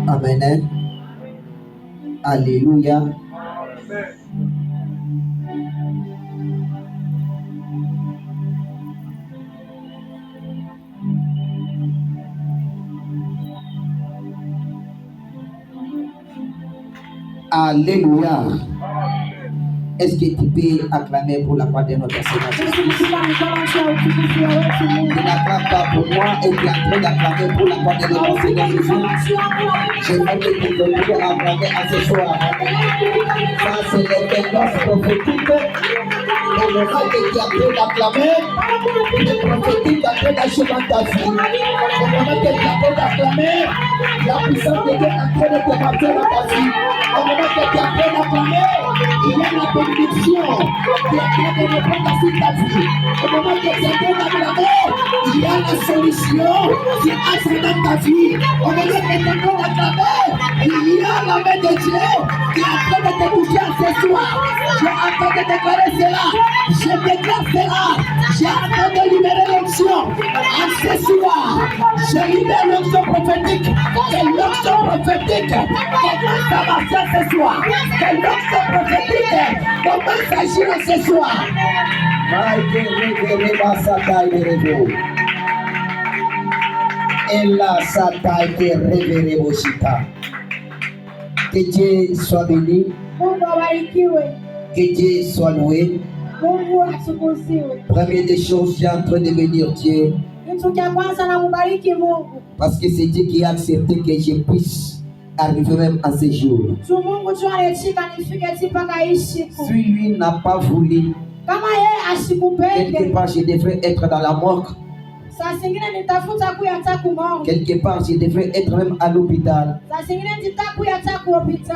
Amen. Alléluia. Alléluia. Est-ce que tu peux acclamer pour la part de notre Seigneur Jésus-Christ? Tu n'acclames pas pour moi et tu es en train d'acclamer pour la part de notre Seigneur Jésus. Je veux que tu te à acclamer à ce soir. Ça, c'est les tendances prophétiques. Et le fait que tu es en train d'acclamer, les prophétiques sont en train d'agir dans ta vie. Au moment que tu es en train d'acclamer, la puissance de Dieu est en train de te marquer dans ta vie. Au moment que tu es en train d'acclamer, il y a la bénédiction qui est en train de reprendre ta vie. Au moment que tu es en train d'acclamer, il y a la solution qui entre dans ta vie. Au moment que tu es en train d'acclamer, il y a la main de Dieu qui est en train de te toucher ce soir. Je suis en train de déclarer cela. Je déclare cela. J'ai en train de libérer l'onction. En ce soir, je libère l'onction prophétique. Que l'onction prophétique commence à marcher ce soir. Que l'onction prophétique commence à agir ce soir. Et là, ça t'a été révélé, Boshita. Que Dieu soit béni. Que Dieu soit loué. Première des choses, j'ai en train de bénir Dieu. Parce que c'est Dieu qui a accepté que je puisse arriver même à ce jour. Si lui n'a pas voulu, quelque part je devrais être dans la mort. Quelque part, je devrais être même à l'hôpital.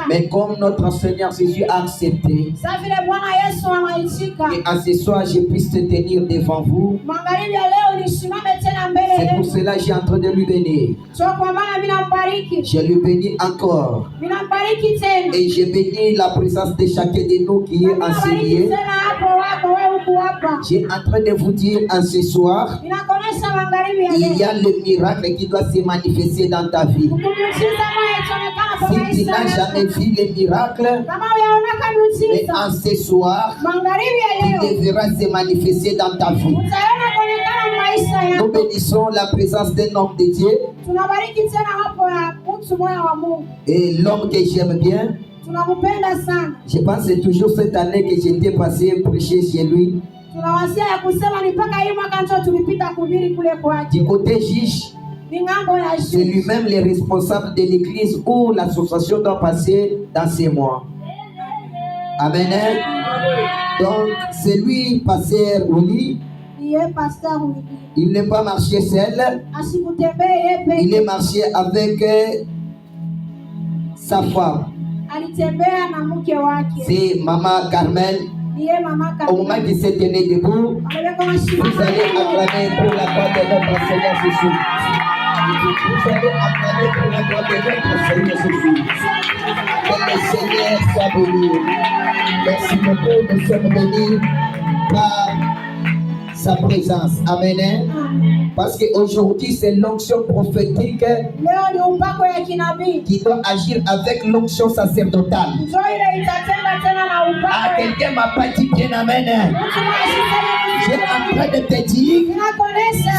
Mais comme notre Seigneur Jésus a accepté, et à ce soir, je puisse te tenir devant vous, c'est pour cela que j'ai en train de lui bénir. Je lui bénis encore. Et je bénis la présence de chacun de nous qui est enseigné. J'ai en train de vous dire en ce soir, il y a le miracle qui doit se manifester dans ta vie. Si tu n'as jamais vu le miracle, mais en ce soir, il devra se manifester dans ta vie. Nous bénissons la présence d'un homme de Dieu. Et l'homme que j'aime bien, je pense que c'est toujours cette année que j'étais passé prêcher chez lui. Du côté juge, c'est lui-même le responsable de l'église où l'association doit passer dans ces mois. Amen. Donc, c'est lui, pasteur Willy. Il n'est pas marché seul. Il est marché avec sa femme. C'est Maman Carmel. Au moment qu'il s'est tenu debout, vous allez acclamer pour la gloire de notre Seigneur Jésus. Vous allez acclamer pour la gloire de notre Seigneur Jésus. Que le Seigneur soit béni. Merci beaucoup, nous sommes bénis par sa présence. Amen. Parce qu'aujourd'hui, c'est l'onction prophétique qui doit agir avec l'onction sacerdotale. Ah, quelqu'un m'a pas dit bien amen. J'ai en train de te dire,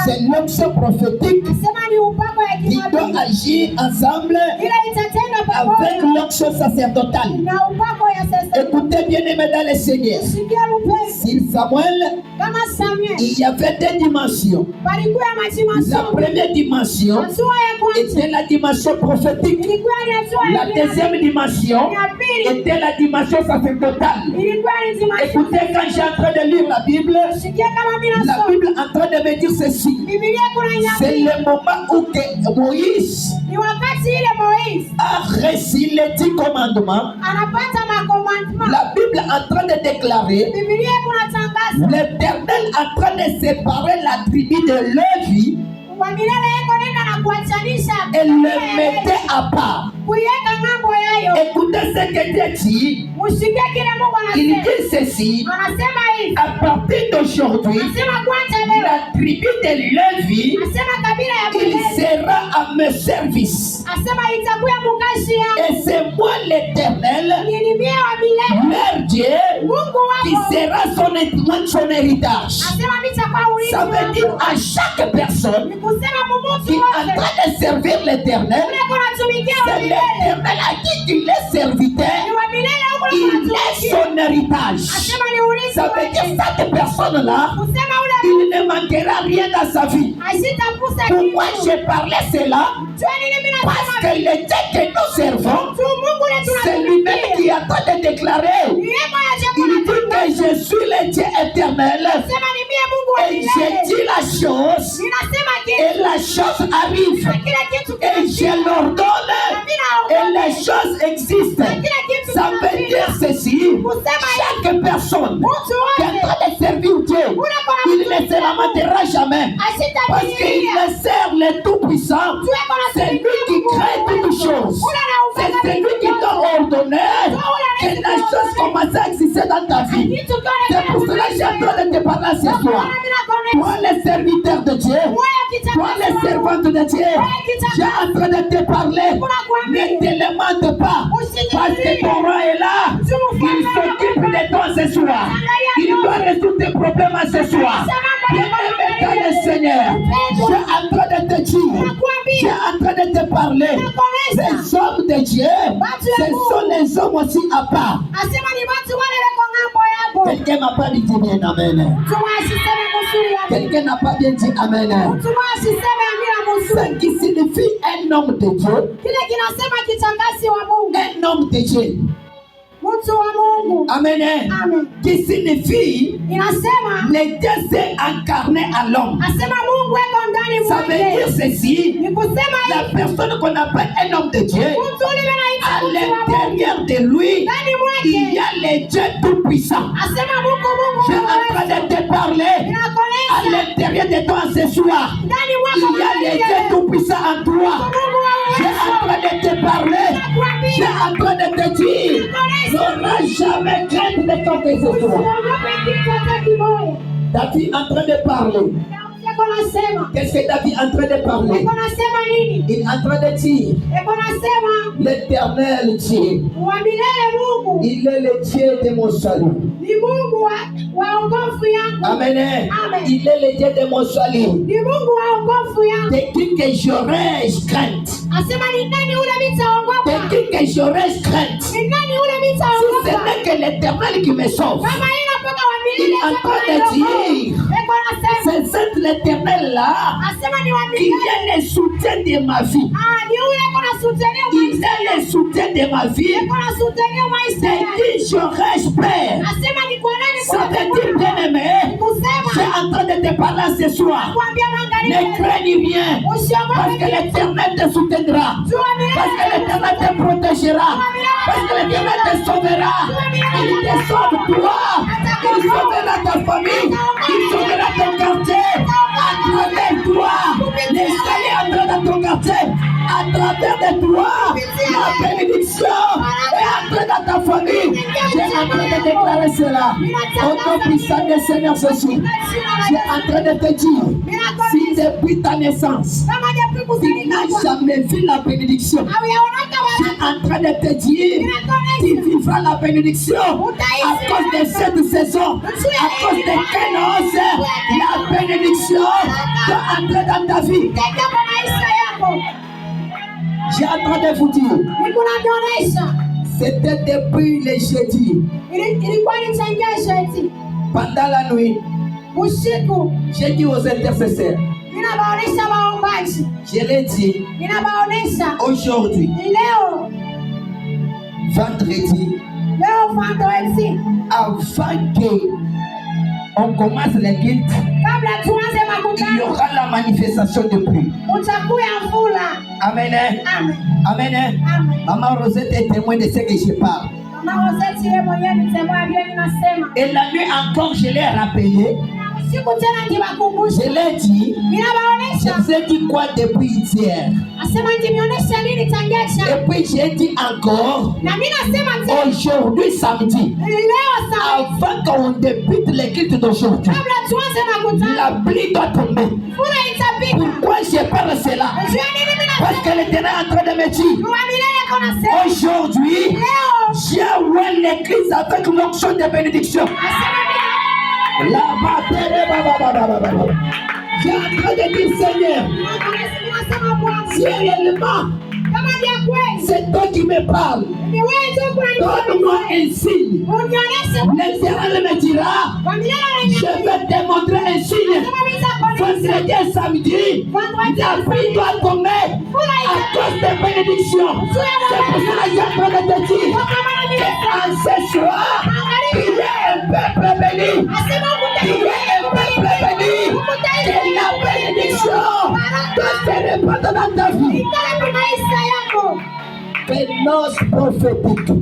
c'est l'onction prophétique qui doit agir ensemble avec l'onction sacerdotale. Écoutez bien aimés dans le Seigneur. Sur Samuel, il y avait deux dimensions. La première dimension était la dimension prophétique. La deuxième dimension était la dimension sacerdotale. Écoutez, quand j'ai en train de lire la Bible en train de me dire ceci. C'est le moment où que Moïse a reçu les 10 commandements. La Bible est en train de déclarer l'Éternel en train de séparer la tribu de Lévi et le mettait à part. Écoutez ce que Dieu dit. Il dit ceci. À partir d'aujourd'hui, la tribu de Lévi, il sera à mes services. Et c'est moi l'Éternel, leur Dieu, qui sera son héritage. Ça veut dire à chaque personne qui est en train de servir l'Éternel, c'est l'Éternel à qui il est serviteur, il est son héritage. Ça veut dire que cette personne-là, il ne manquera rien dans sa vie. Pourquoi j'ai parlé cela? Parce que le Dieu que nous servons, c'est lui-même qui est en train de déclarer. Il dit que je suis le Dieu éternel et je dis la chose et la chose arrive et je l'ordonne et les choses existent. Ça veut dire ceci. Chaque personne qui est en train de servir Dieu, il ne se lamentera jamais parce qu'il le sert le Tout-Puissant. C'est lui qui crée toutes choses. C'est celui qui t'a ordonné que les choses commencent à exister dans ta vie. C'est pour cela que j'ai en train de te parler ce soir. Toi, le serviteur de Dieu, toi, le servante de Dieu, j'ai en train de te parler. Ne te lamente pas parce que ton roi est là. Il s'occupe de toi ce soir. Il doit résoudre tes problèmes ce soir. Bien-aimé le Seigneur, j'ai en train de te dire, j'ai en train de te parler. Les hommes de Dieu, ce sont les hommes aussi à part. Quelqu'un n'a pas dit bien amen. Quelqu'un n'a pas bien dit amen. Ce qui signifie un homme de Dieu. Un homme de Dieu. Amen. Amen. Qui signifie le Dieu s'est incarné à l'homme. Ça veut dire ceci. La personne qu'on appelle un homme de Dieu, à l'intérieur de lui, il y a le Dieu tout-puissant. Je suis en train de te parler. À l'intérieur de toi ce soir, il y a le Dieu tout-puissant en toi. Je suis en train de te parler. Je suis en train de te dire, n'aura jamais crainte de ton désespoir. David en train de parler. Qu'est-ce que David est en train de parler? Il est en train de dire l'Éternel Dieu, il est le Dieu de mon salut. Amen. Il est le Dieu de mon salut. De qui que j'aurais crainte. De qui que j'aurais crainte. Si ce n'est que l'Éternel qui me sauve. Il est en train de dire, c'est cet l'Éternel là qui est le soutien de ma vie. Il est le soutien de ma vie. C'est qui j'aurais peur. Ça veut dire bien aimé, je suis en train de te parler ce soir. Ne craignez rien, parce que l'Éternel te soutiendra, parce que l'Éternel te protégera, parce que l'Éternel te sauvera. Il te sauve toi, il sauvera ta famille, il sauvera ton quartier, à travers toi. Les escaliers entrent dans ton quartier, à travers de toi, la bénédiction est entrée dans ta famille. J'ai en train de déclarer cela. Au nom puissant du Seigneur Jésus, j'ai en train de te dire, si depuis ta naissance, tu n'as jamais vu la bénédiction, j'ai en train de te dire, tu vivras la bénédiction à cause de cette saison, à cause de Kénos, la bénédiction va entrer dans ta vie. J'ai en train de vous dire, c'était depuis le jeudi. Pendant la nuit, j'ai dit aux intercesseurs, je l'ai dit, aujourd'hui, vendredi, avant qu'on commence le culte, il y aura la manifestation de pluie. Amen. Amen. Amen. Amen. Maman Rosette est témoin de ce que je parle. Et la nuit encore, je l'ai rappelé. Je l'ai dit. Je vous ai dit quoi depuis hier? Et puis j'ai dit encore, aujourd'hui samedi, avant qu'on débute les cultes d'aujourd'hui, la pluie doit tomber. Pourquoi je parle cela? Parce que l'Éternel est en train de me dire, aujourd'hui, j'ai ouvert l'église avec l'onction de bénédiction. J'ai en train de dire, Seigneur, si réellement c'est toi qui me parles, donne-moi un signe. L'Éternel me dira, je vais te montrer un signe. Vendredi et samedi, la pluie doit tomber à cause des bénédictions. C'est pour cela que j'ai en train de te dire qu'en ce soir, il y a un peuple béni. Il y a un peuple béni. Que la bénédiction doit se répandre dans ta vie. Pénose prophétique.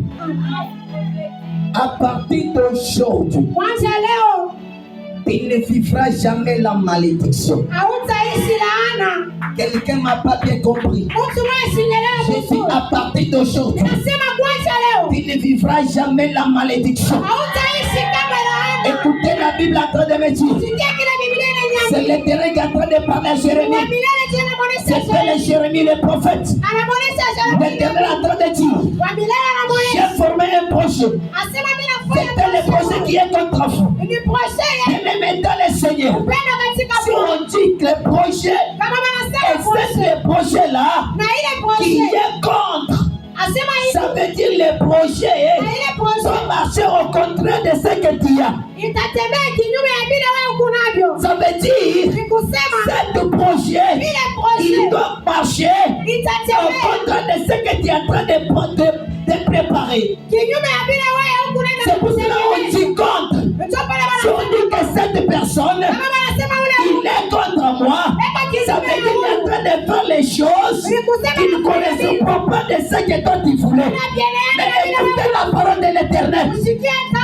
À partir d'aujourd'hui, il ne vivra jamais la malédiction. Quelqu'un m'a pas bien compris. Je dis à partir d'aujourd'hui, il ne vivra jamais la malédiction. Écoutez la Bible en train de me dire. C'est l'Éternel qui est en train de parler à Jérémie. C'était le Jérémie le prophète. L'Éternel est en train de dire, j'ai formé un projet. C'était le projet qui est contre vous. Et même dans le Seigneur, si on dit que le projet, et c'est le projet là qui est contre, ça veut dire le projet sont marché au contraire de ce que tu as. Ça veut dire ce projet, il doit marcher au contraire de ce que tu es en train de préparer. C'est pour cela qu'on dit contre. Si on dit que cette personne, il est contre moi, ça veut dire qu'il est en train de faire les choses qui ne correspondent pas de ce que toi tu voulais. Mais écoutez la parole de l'Éternel.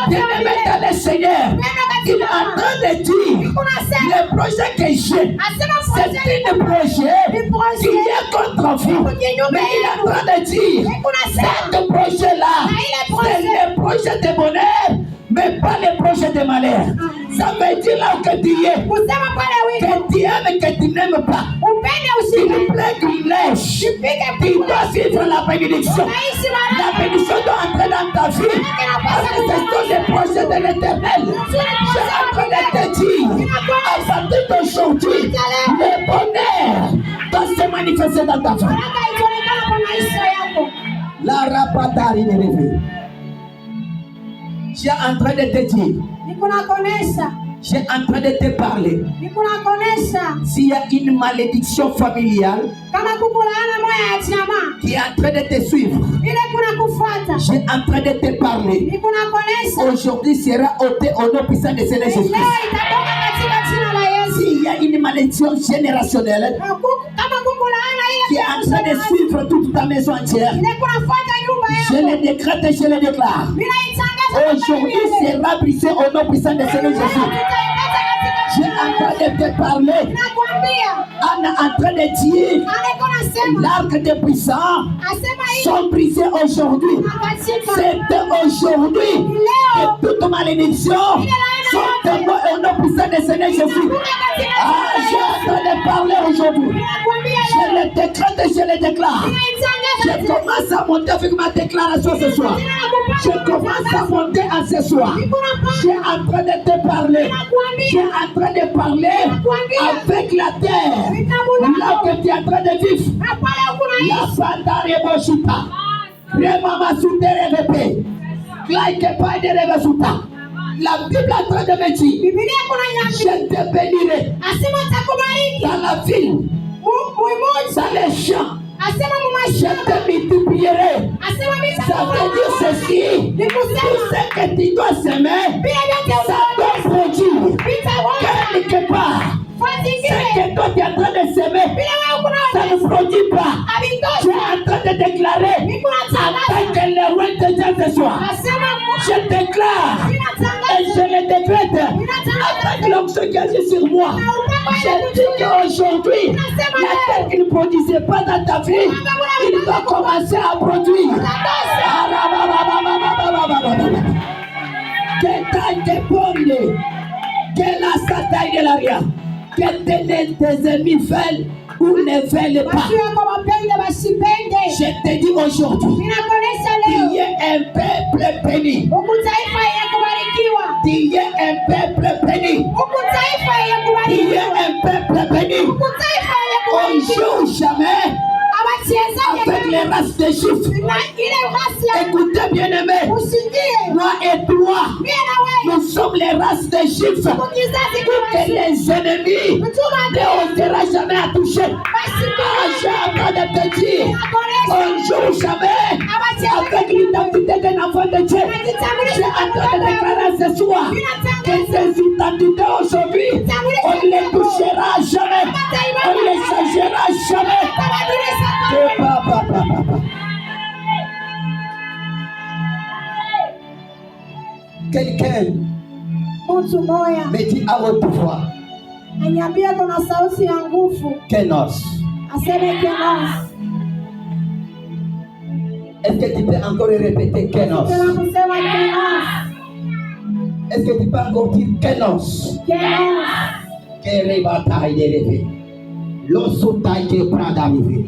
Bien-aimé dans le Seigneur, il est en train de dire le projet que j'ai, c'est un projet qui est contre vous. Mais il est en train de dire ce projet-là, c'est le projet de bonheur, mais pas le projet de malheur. Ça veut dire là que tu es, que tu aimes et que tu n'aimes pas. S'il te plaît, tu lèches. Tu dois suivre la bénédiction. La bénédiction doit entrer dans ta vie. Parce que c'est le projet de l'Éternel. Je suis en train de te dire, à partir d'aujourd'hui, le bonheur doit se manifester dans ta vie. La rapatari de rêver. Je suis en train de te dire. Je suis en train de te parler. S'il y a une malédiction familiale qui est en train de te suivre, je suis en train de te parler. Aujourd'hui sera ôté au nom puissant de Seigneur Jésus. S'il y a une malédiction générationnelle qui est en train de suivre toute ta maison entière, je le décrète et je le déclare. Aujourd'hui sera brisé au nom puissant de Seigneur Jésus. Je suis en train de te parler. On est en train de dire l'arc des puissants sont brisés aujourd'hui. C'est aujourd'hui que toute malédiction sont tombées au nom puissant de Seigneur Jésus. Je suis en train de parler aujourd'hui. Je le décrète et je le déclare. Je commence à monter avec ma déclaration ce soir. Je commence à monter à ce soir. Je suis en train de te parler. Je suis en train de parler avec la terre. Là que tu es en train de vivre. La Sandare Boshita. Remama Soudere Repe. Klaike Paide Revesuta. La Bible est en train de me dire, je te bénirai dans la ville, dans les champs. Je te multiplierai. Ça veut dire ceci. Tout ce que tu dois semer, ça doit produire quelque part. que toi tu es en train de semer, ça ne produit pas. Tu es en train de déclarer en tant que le roi de Dieu ce soir. Je déclare et je le décrète avec l'onction qui agit sur moi. Je dis qu'aujourd'hui, la terre qui ne produisait pas dans ta vie, il va commencer à produire. Que taille de bonne, que la sataille de l'aria, que tes ennemis veulent ou ne veulent pas. Je te dis aujourd'hui, il y a un peuple béni. Il y a un peuple béni. Il y a un peuple béni. On joue jamais avec les races de Juifs. Écoutez bien aimé, moi et toi, nous sommes les races de Juifs que les ennemis ne osera jamais à toucher. J'ai en train de te dire, on joue jamais avec l'identité d'un enfant de Dieu. J'ai en train de déclarer ce soir que ces identités aujourd'hui, on ne les touchera jamais, on ne les changera jamais. Quelqu'un me dit à votre voix, Kenos. Est-ce que tu peux encore répéter Kenos? Est-ce que tu peux encore dire Kenos? Kerebataï de rêver. L'osutaï qui est prêt d'arriver.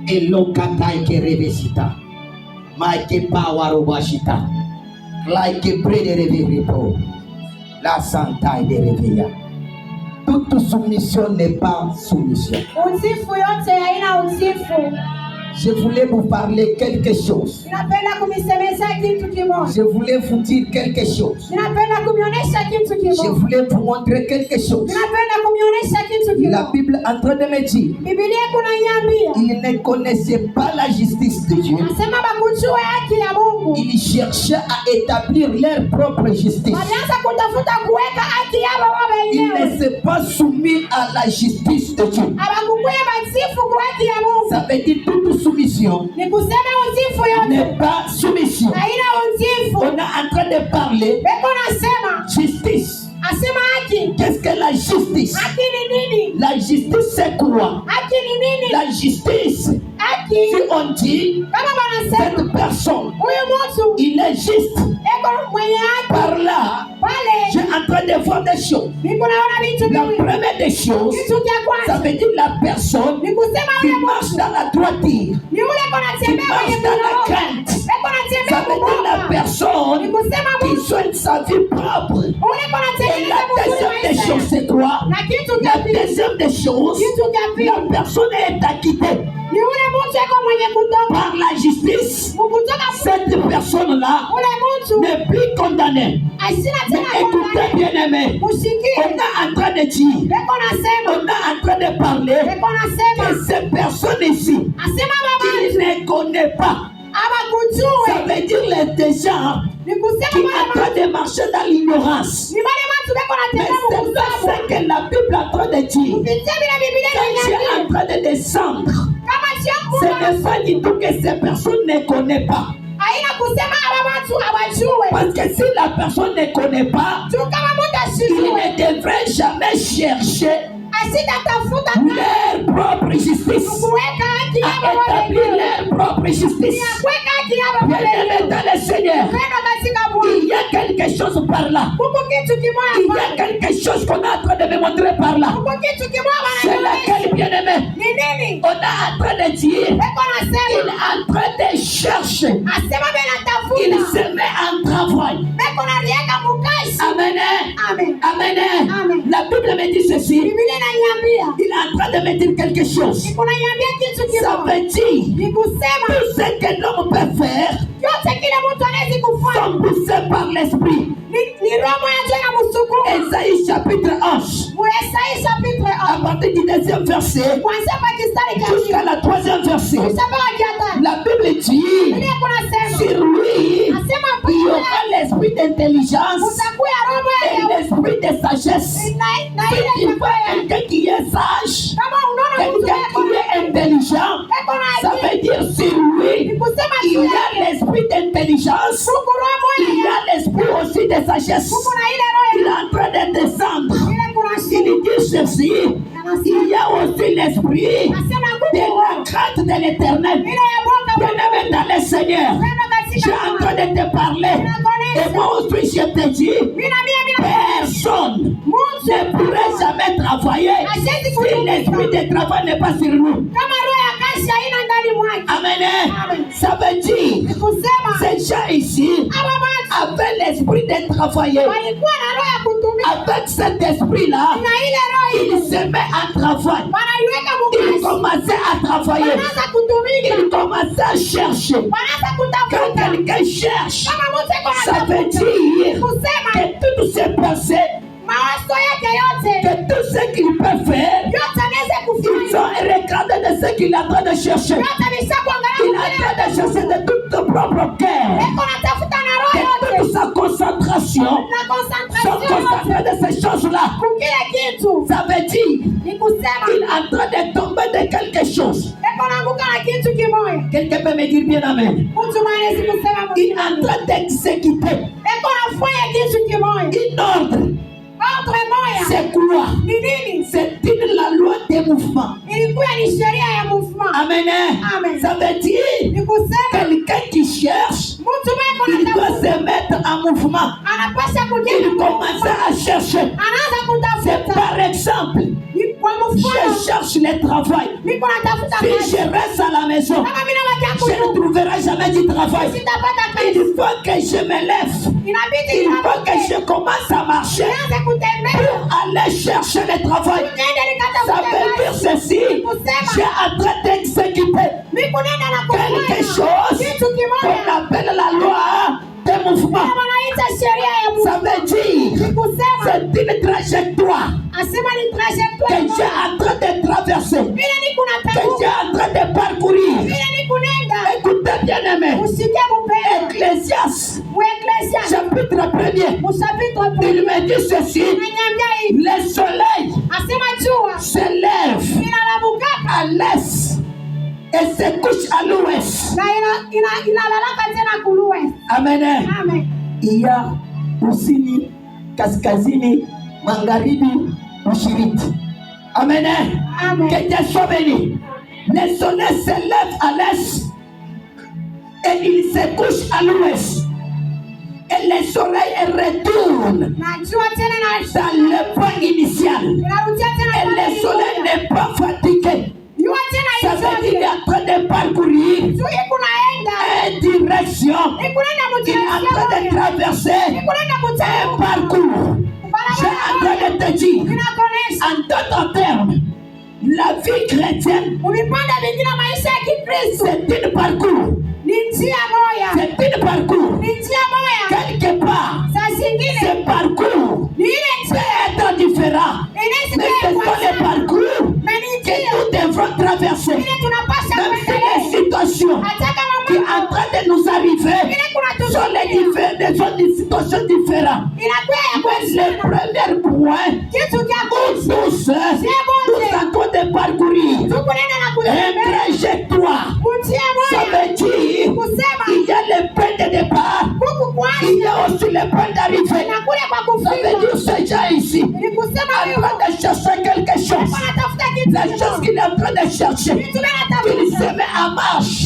Et l'okataï qui est revesita. Maïke pawarobashita. Like près de rêver. La santaï de rêver. Toute soumission n'est pas soumission. Je voulais vous parler quelque chose. Je voulais vous dire quelque chose. Je voulais vous montrer quelque chose. La Bible est en train de me dire, ils ne connaissaient pas la justice de Dieu. Ils cherchaient à établir leur propre justice. Ils ne s'est pas soumis à la justice de Dieu. Ça veut dire toute soumission n'est pas soumission. On est en train de parler justice. Qu'est-ce que la justice? La justice c'est quoi? La justice, si on dit cette personne, il est juste, par là, j'ai en train de voir des choses. La première des choses, ça veut dire la personne qui marche dans la droiture, qui marche dans la crainte. Ça veut dire la personne qui soigne sa vie propre. Et la deuxième des choses, c'est quoi? La deuxième des choses, la personne est acquittée par la justice. Cette personne-là n'est plus condamnée. Mais écoutez bien aimé, on est en train de dire, on est en train de parler que cette personne ici, il ne connaît pas. Ça veut dire les gens qui sont en train de marcher dans l'ignorance. Mais c'est ça que la Bible est en train de dire. Quand tu es en train de descendre, ce n'est pas du tout que ces personnes ne connaissent pas. Parce que si la personne ne connaît pas, il ne devrait jamais chercher leur propre justice, à établir leur propre justice. Bien-aimé dans le Seigneur, il y a quelque chose par là. Il y a quelque chose qu'on est en train de me montrer par là. C'est laquelle, bien-aimé? On est en train de dire, il est en train de chercher. Il se met en travail. Amen. Amen. La Bible me dit ceci. Il est en train de me dire quelque chose. Ça veut dire tout ce que l'homme peut faire sont poussés par l'esprit. Esaïe chapitre 11. À partir du deuxième verset jusqu'à la troisième verset, la Bible dit sur lui il y aura l'esprit d'intelligence et l'esprit de sagesse. Si tu vois quelqu'un qui est sage, quelqu'un qui est intelligent, ça veut dire sur lui, il y a l'esprit d'intelligence, il y a l'esprit aussi de sagesse. Il est en train de descendre. Il dit ceci, il y a aussi l'esprit de la crainte de l'Éternel. Bien-aimé dans le Seigneur, je suis en train de te parler. Et moi aussi je te dis, personne ne pourrait jamais travailler si l'esprit de travail n'est pas sur nous. Amen. Ça veut dire, ces gens ici avaient l'esprit de travailler. Avec cet esprit-là, il se met à travailler. Il commençait à travailler. Il commençait à chercher. Quand quelqu'un cherche, ça veut dire que toutes ces pensées, que tout ce qu'il peut faire, ils sont regardés de ce qu'il est en train de chercher. Il est en train de chercher de tout son propre cœur, de toute sa concentration, sont concentrés de ces choses-là. Ça veut dire qu'il est en train de tomber de quelque chose. Quelqu'un peut me dire bien amen. Il est en train d'exécuter une ordre. C'est quoi? C'est la loi des mouvements. Amen. Ça veut dire quelqu'un qui cherche, il doit se mettre en mouvement. Il commence à chercher. C'est par exemple, je cherche le travail. Si je reste à la maison, je ne trouverai jamais du travail. Il faut que je me lève. Il faut que je commence à marcher pour aller chercher le travail. Ça veut dire ceci. J'ai en train d'exécuter quelque chose qu'on appelle la loi des mouvements. Ça veut dire c'est une trajectoire que j'ai en train de traverser, que j'ai en train de parcourir. Écoutez bien aimé, Ecclésiaste chapitre 1er, il me dit ceci: le soleil se lève à l'est et se couche à l'ouest. Amen. Il y a kusini, kaskazini, magharibi, mashariki. Amen. Que Dieu soit béni. Le soleil se lève à l'est et il se couche à l'ouest. Et le soleil retourne dans le point initial. Et le soleil n'est pas fatigué. Ça veut dire qu'il est en train de parcourir une direction. Il est en train de traverser un parcours. Je suis en train de te dire, en d'autres termes, la vie chrétienne, c'est un parcours. C'est un parcours. Quelque part, ce parcours peut être différent. Mais ce sont les parcours que nous devons traverser. Même si les situations qui sont en train de nous arriver sont des situations différentes. Mais le premier point, nous tous en train de parcourir une trajectoire. Ça veut dire il y a le point de départ, il y a aussi le point d'arrivée. Ça veut dire ces gens ici en train de chercher quelque chose. La chose qu'il est en train de chercher, il se met en marche.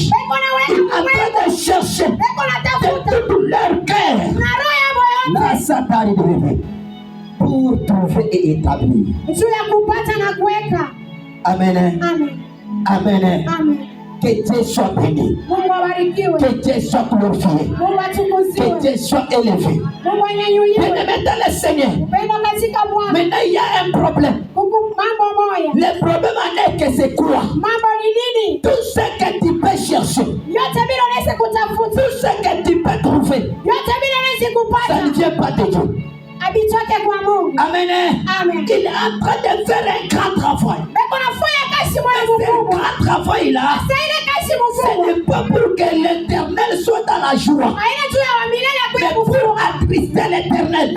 Il est en train de chercher de tout leur cœur. Là, ça t'arrive pour trouver et établir. Amen. Amen. Que Dieu soit béni. Que Dieu soit glorifié. Que Dieu soit élevé. Bien-aimé dans le Seigneur. Maintenant, il y a un problème. Le problème en est que c'est quoi? Tout ce que tu peux chercher, tout ce que tu peux trouver, ça ne vient pas de Dieu. Amen. Il est en train de faire un grand travail. Et ce grand travail là, Ce n'est pas pour que l'Éternel soit dans la joie, mais pour attrister l'Éternel.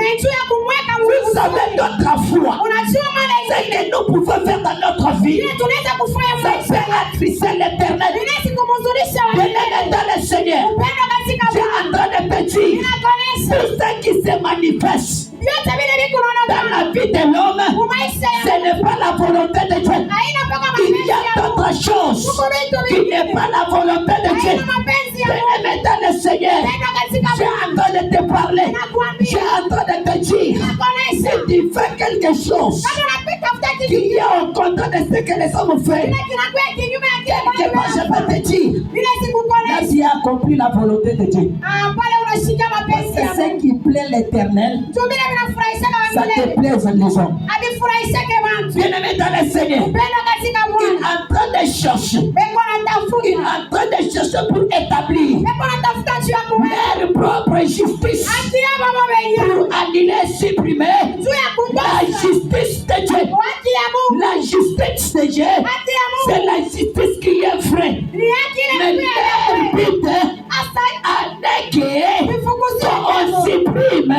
Vous avez notre foi. Ce que nous pouvons faire dans notre vie, ça fait attrister l'Éternel. Bien-aimé dans le Seigneur, j'ai en train de te dire, tout ce qui se manifeste dans la vie de l'homme, ce n'est pas la volonté de Dieu. Il y a d'autres choses qui n'est pas la volonté de Dieu. Bien-aimé dans le Seigneur, j'ai en train de te parler, j'ai en train de te dire, si tu fais quelque chose qui est au contraire de ce que les hommes font, quelque part je vais te dire, là tu as accompli la volonté de Dieu. C'est ce qui plaît l'Éternel, ça te plaît les hommes. Bien-aimé dans le Seigneur, il est en train de chercher, il est en train de chercher pour établir leur propre justice, pour annuler, supprimer la justice de Dieu. La justice de Dieu, c'est la justice qui est vraie. Mais leur but qu'on supprime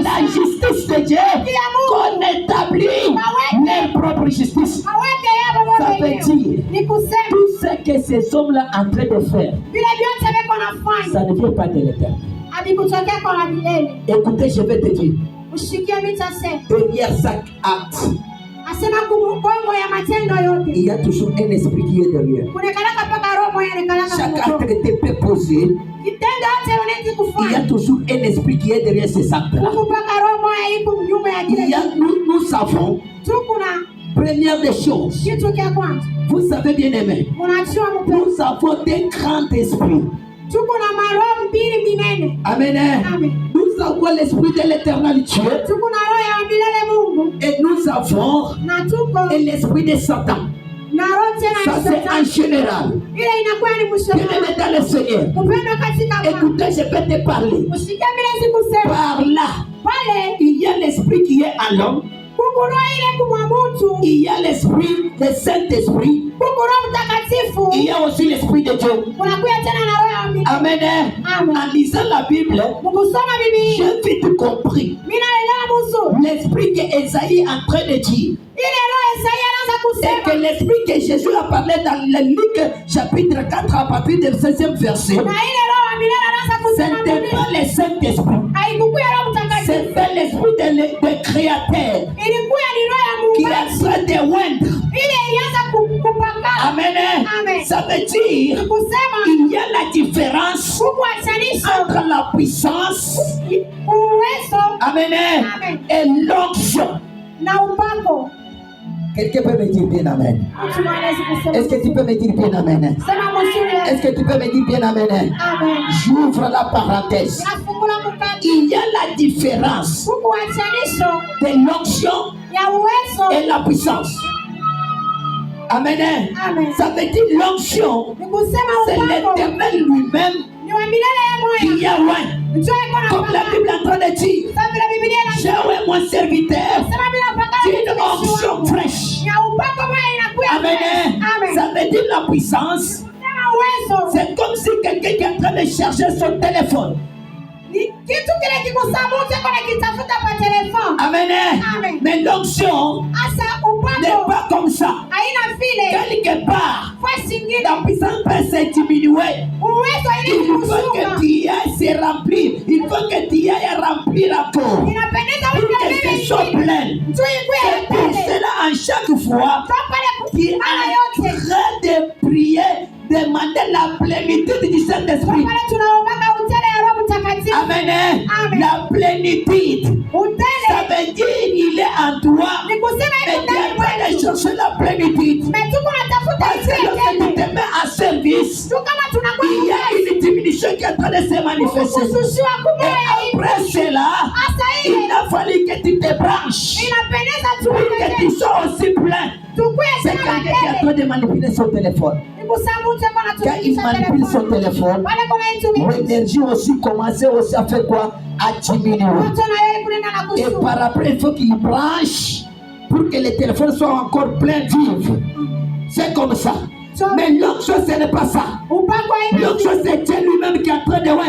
la justice de Dieu, qu'on établit leur propre justice. Ça veut dire tout ce que ces hommes-là sont en train de faire, ça ne vient pas de l'Éternel. Écoutez, je vais te dire, derrière chaque acte, il y a toujours un esprit qui est derrière. Chaque acte que tu peux poser, il y a toujours un esprit qui est derrière ces actes-là. Nous savons, première des choses, vous savez bien aimé, nous avons des grands esprits. Amen. Nous avons l'esprit de l'Éternel Dieu et nous avons l'esprit de Satan. Ça c'est en général. Bien-aimé dans le Seigneur, écoutez, je vais te parler. Par là, il y a l'esprit qui est en l'homme. Il y a l'esprit, le Saint-Esprit. Il y a aussi l'esprit de Dieu. Amen. En lisant la Bible, j'ai vite compris l'esprit que Esaïe est en train de dire. C'est que l'esprit que Jésus a parlé dans le Luc chapitre 4 à partir du 16e verset, ce n'était pas le Saint-Esprit, c'était l'esprit de créateur qui a fait des oindre. Amen. Ça veut dire il y a la différence entre la puissance, amen, et l'onction. Quelqu'un peut me dire bien amen? Est-ce que tu peux me dire bien amen? Est-ce que tu peux me dire bien amen? J'ouvre la parenthèse. Il y a la différence de l'onction et la puissance. Amen. Ça veut dire l'onction, c'est l'Éternel lui-même qui a oint. Comme la Bible est en train de dire, j'ai oint mon serviteur d'une onction fraîche. Amen. Ça veut dire la puissance. C'est comme si quelqu'un qui est en train de chercher son téléphone. Amen. Mais l'onction n'est pas comme ça. Quelque part, la puissance peut se diminuer. Il faut que tu ailles se remplir. Il faut que tu ailles remplir encore. Pour que tu sois plein. C'est pour cela, en chaque fois, tu as en train de prier, demander la plénitude du Saint-Esprit. Amen. La plénitude. Ça veut dire il est en toi. Mais tu es en train de chercher la plénitude. Parce que lorsque tu te mets en service, il y a une diminution qui est en train de se manifester. Et après cela, il a fallu que tu te branches. Pour que tu sois aussi plein. C'est quelqu'un qui est en train de manipuler son téléphone. Quand il manipule son téléphone, l'énergie aussi commence aussi à faire quoi? À diminuer. Et par après, il faut qu'il branche pour que le téléphone soit encore plein vif. C'est comme ça. Mais l'autre chose, ce n'est pas ça. L'autre chose, c'est Dieu lui-même qui est en train de rendre.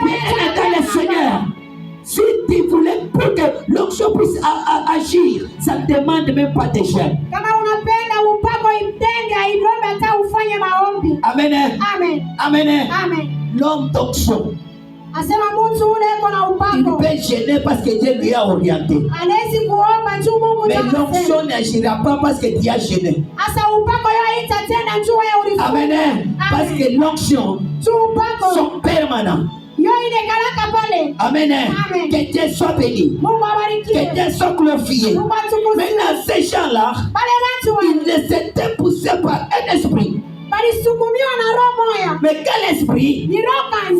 Mais elle est dans le Seigneur. Si tu voulais pour que l'onction puisse agir, ça ne demande même pas de jeûne. Amen. Amen. Amen. Amen. L'homme d'onction, il peut gêner parce que Dieu lui a orienté. Mais l'onction n'agira pas parce que Dieu a gêné. Amen. Parce que l'onction sont permanents. Amen. Que Dieu soit béni. Que Dieu soit glorifié. Maintenant, ces gens-là, ils étaient poussés par un esprit. Mais quel esprit?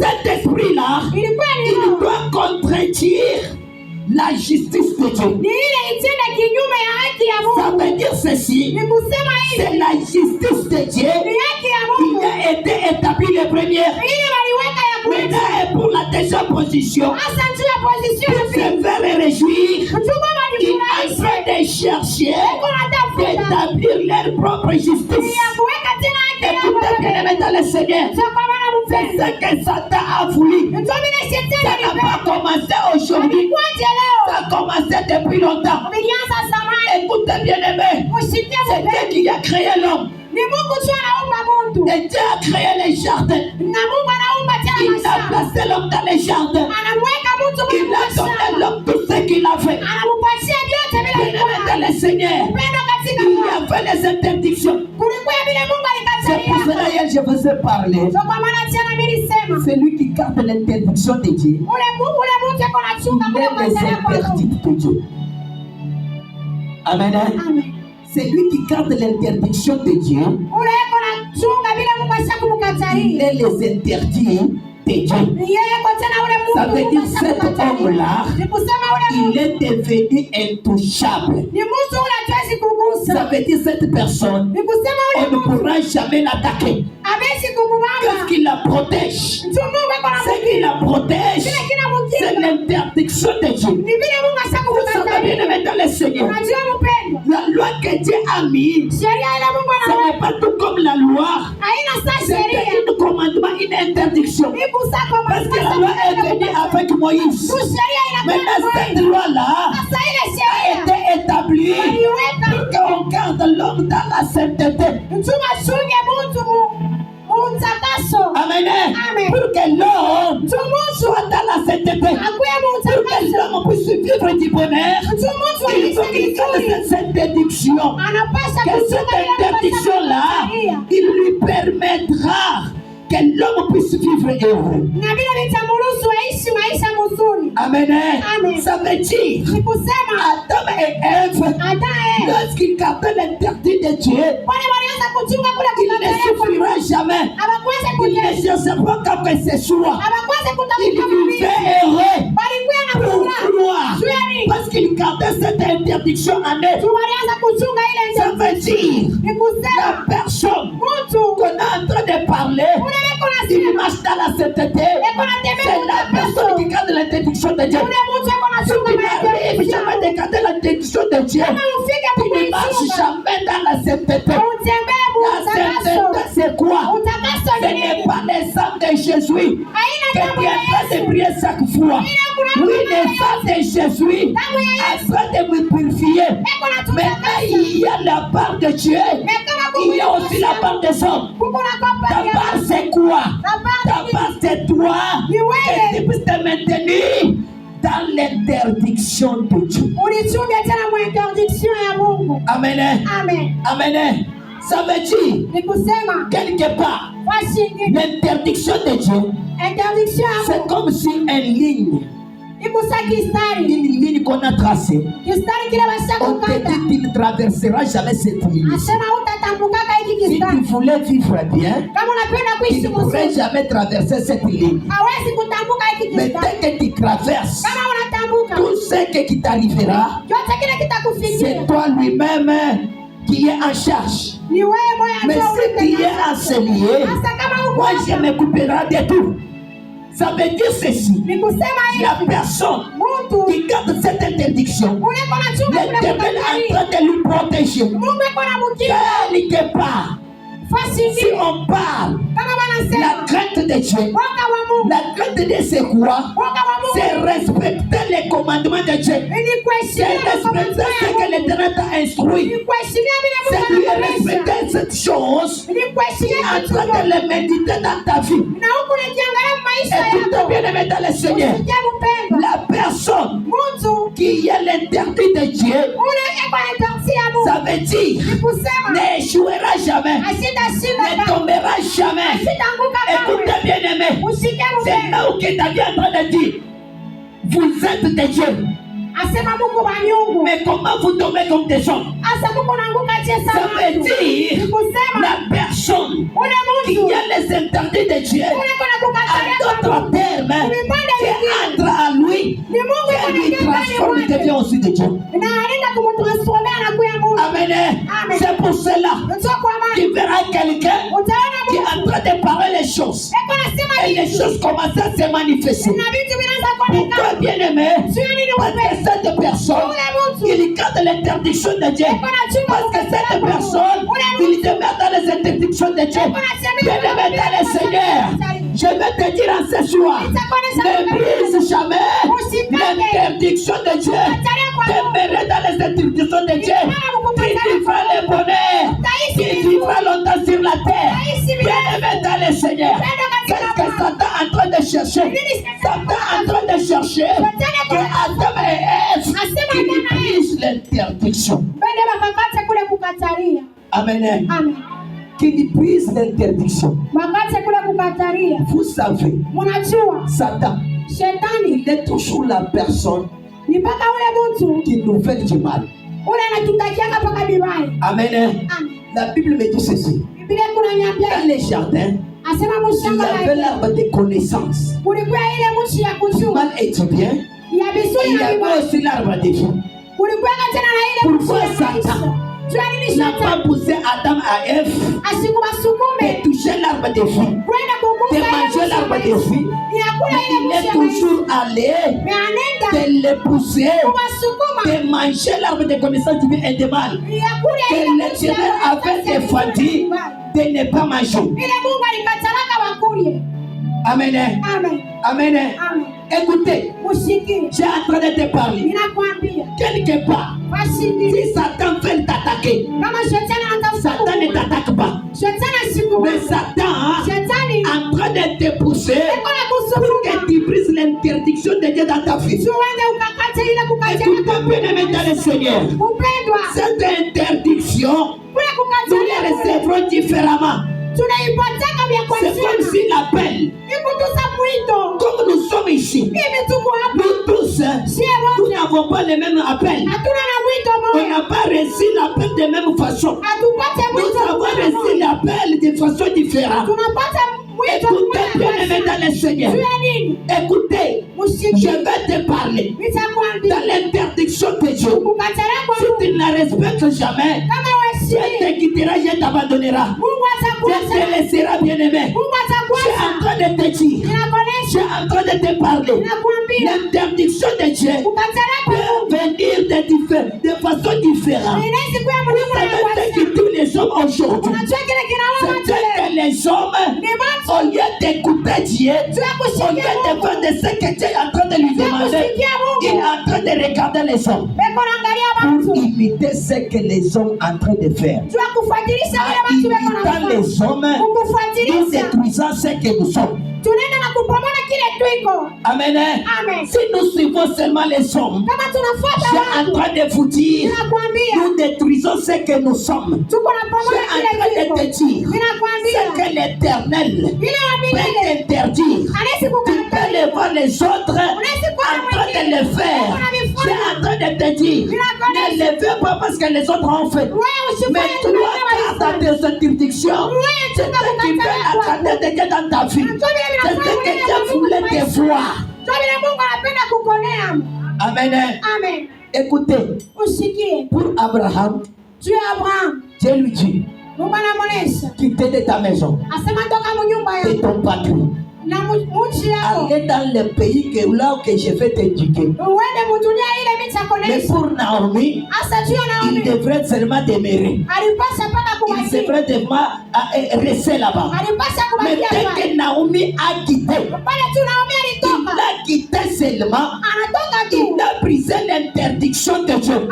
Cet esprit-là, il doit contredire la justice de Dieu. Ça veut dire ceci, c'est la justice de Dieu qui a été établie le premier. Maintenant, et pour la deuxième position, pour se faire réjouir, ils sont en train de chercher d'établir leur propre justice. Écoutez bien, aimés dans le Seigneur, c'est ce que Satan a voulu. Ça n'a pas commencé aujourd'hui, ça a commencé depuis longtemps. Écoutez bien, aimés, c'est Dieu qui a créé l'homme. Et Dieu a créé les jardins. Il a placé l'homme dans les jardins. Il a donné à l'homme tout ce qu'il a fait. Bien dans le Seigneur, il a fait les interdictions. C'est pour cela que je vous ai parlé. C'est lui qui garde l'interdiction de Dieu. Il est les interdits de Dieu. Amen. C'est lui qui garde l'interdiction de Dieu. Il est les interdits de Dieu. Ça veut dire cet homme-là, il est devenu intouchable. Ça veut dire cette personne, on ne pourra jamais l'attaquer. Parce qu'il la protège. Ce qui la protège, c'est l'interdiction de Dieu. Vous savez bien aimé dans le Seigneur, la loi que Dieu a mise, ce n'est pas tout comme la loi. C'est un commandement, une interdiction. Parce que la loi est venue avec Moïse. Maintenant, cette loi-là a été établie pour qu'on garde l'homme dans la sainteté. Amen. Pour que l'homme soit dans la sainteté. Pour que l'homme puisse vivre du bonheur. Il faut qu'il garde cette interdiction. Que cette interdiction-là, il lui permettra que l'homme puisse vivre heureux. Amen. Ça veut dire Adam et Ève, lorsqu'ils gardaient l'interdit de Dieu, il ne souffrira jamais. Il ne cherchera pas qu'après ses choix. Il vivait heureux. Pourquoi? Parce qu'il gardait cette interdiction en eux. Ça veut dire la personne qu'on est en train de parler, il marche dans la sainteté. C'est la personne qui garde l'interdiction de Dieu. Si tu n'arrives jamais de garder l'interdiction de Dieu, tu ne marches jamais dans la sainteté. La sainteté, c'est quoi? Ce n'est pas le sang de Jésus que tu es en train de prier chaque fois. Oui, le sang de Jésus est en train de me purifier. Maintenant, il y a la part de Dieu. Il y a aussi la part des hommes. Ta part, c'est quoi? Ta part, c'est toi. Que tu puisses te maintenir dans l'interdiction de Dieu. Amen. Amen. Ça veut dire, quelque part, l'interdiction de Dieu, c'est comme si une ligne. Une ligne qu'on a tracée. On te dit qu'il ne traversera jamais cette ligne. Si tu voulais vivre bien, tu ne pourrais jamais traverser cette ligne. Mais dès que tu traverses, tout ce qui t'arrivera, c'est toi lui-même qui est en charge. Mais si tu es enseigné, moi je me couperai de tout. Ça veut dire ceci. Il n'y a personne qui garde cette interdiction. L'Éternel est en train de lui protéger. Quelque part, Si on parle la crainte de Dieu, la crainte de Dieu c'est quoi? C'est respecter les commandements de Dieu. C'est respecter ce que l'Éternel t'a instruit. C'est lui respecter cette chose qui est en train de le méditer dans ta vie. Écoutez bien aimé dans le Seigneur. La personne qui est l'interdit de Dieu, ça veut dire n'échouera jamais, ne tombera jamais. Écoutez bien aimé, c'est là où tu es en train de dire, vous êtes des dieux. Mais comment vous tombez comme des hommes? Ça veut dire la personne qui a les interdits de Dieu, en d'autres termes, qui entre à lui, qui lui transforme, il devient aussi de Dieu. Amen. C'est pour cela qu'il verra quelqu'un qui est en train de parler les choses. Et les choses commencent à se manifester. Pourquoi bien aimé? Parce que cette personne, il garde l'interdiction de Dieu. Parce que cette personne, il demeure dans les interdictions de Dieu. Bien aimé dans le Seigneur, je vais te dire en ce soir, ne brise jamais l'interdiction de Dieu. Demeure dans les interdictions de Dieu. Tu vivras le bonheur. Tu vivras longtemps sur la terre. Bien aimé dans le Seigneur. Qu'est-ce que Satan est en train de chercher? Satan est en train de chercher que Adam et Ève qui brisent l'interdiction. Amen. Qui brise l'interdiction. Vous savez, Satan, il est toujours la personne qui nous fait du mal. Amen. La Bible me dit ceci. Dans les jardins, il y avait l'arbre de connaissance du mal et du bien. Il y avait aussi l'arbre de vie. Pourquoi Satan n'a pas poussé Adam à Ève de toucher l'arbre de vie, de manger l'arbre de vie? Il est toujours allé de le pousser, de manger l'arbre de connaissance du bien et du mal, que l'Éternel avait défendu de ne pas manger. Amen. Amen. Écoutez, j'ai en train de te parler. Quelque part, si Satan veut t'attaquer, Satan ne t'attaque pas. Mais Satan est en train de te pousser pour que tu brises l'interdiction de Dieu dans ta vie. Écoute bien aimé dans le Seigneur. Cette interdiction, nous les recevrons différemment. C'est comme s'il appelle. Comme nous sommes ici, nous tous, nous n'avons pas le même appel. On n'a pas reçu l'appel de la même façon. Nous avons reçu l'appel de façon différente. Écoutez bien aimé dans le Seigneur. Écoutez, je vais te parler dans l'interdiction de Dieu. Si tu ne la respectes jamais, Dieu te quittera, Dieu t'abandonnera. Dieu te laissera bien aimé. Je suis en train de te dire, je suis en train de te parler. L'interdiction de Dieu peut venir de façon différente. Vous savez ce qui tue les hommes aujourd'hui? C'est que les hommes, au lieu d'écouter Dieu, au lieu de faire de ce que Dieu est en train de lui demander, il est en train de regarder les hommes pour imiter ce que les hommes sont en train de faire. En imitant les hommes, nous détruisons ce que nous sommes. Amen. Si nous suivons seulement les hommes, je suis en train de vous dire, nous détruisons ce que nous sommes. Je suis en train de te dire, ce que l'Éternel peut interdire, tu peux le voir les autres en train de le faire. Je suis en train de te dire, ne le fais pas parce que les autres ont fait. Mais toi, garde tes interdictions. C'est ce qui fait la grandeur de Dieu dans ta vie. C'est ce que Dieu voulait te voir. Amen. Écoutez, pour Abraham, Dieu lui dit, quitte de ta maison, de ton patrie, aller dans le pays là que je vais t'éduquer. Mais pour Naomi, il devrait seulement demeurer. il devrait vraiment rester là-bas. Mais dès que Naomi a quitté, il a quitté seulement, il a brisé l'interdiction de Dieu.